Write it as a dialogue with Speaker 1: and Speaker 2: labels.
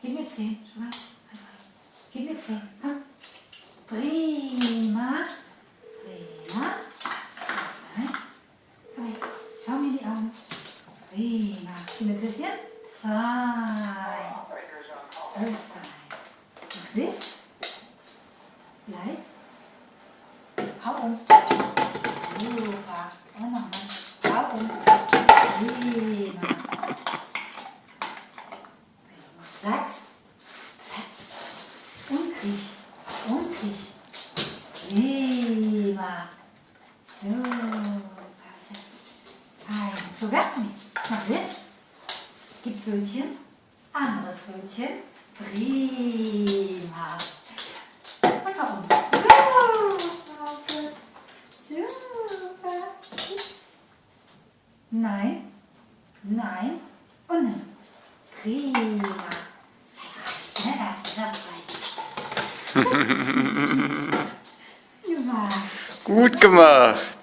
Speaker 1: Gib mir 10. Schon mal. Gib mir 10. Komm. Prima. Prima. Komm her. Schau mir in die Augen. Prima. Gib mir ein bisschen. Fein. So ist fein. Noch Sitz. Bleib. Hau um. Super. Und nochmal. Hau um. Prima. Platz. Platz. Und kriech. Und kriech. Prima. So. Pass jetzt. Ein. Sugar. Noch Sitz. Gib Pfötchen. Anderes Pfötchen. Prima. Und noch um. So. Super. Nein. Nein. Und nein. Prima. Das reicht, ne? Das reicht. Gut gemacht.
Speaker 2: Gut gemacht.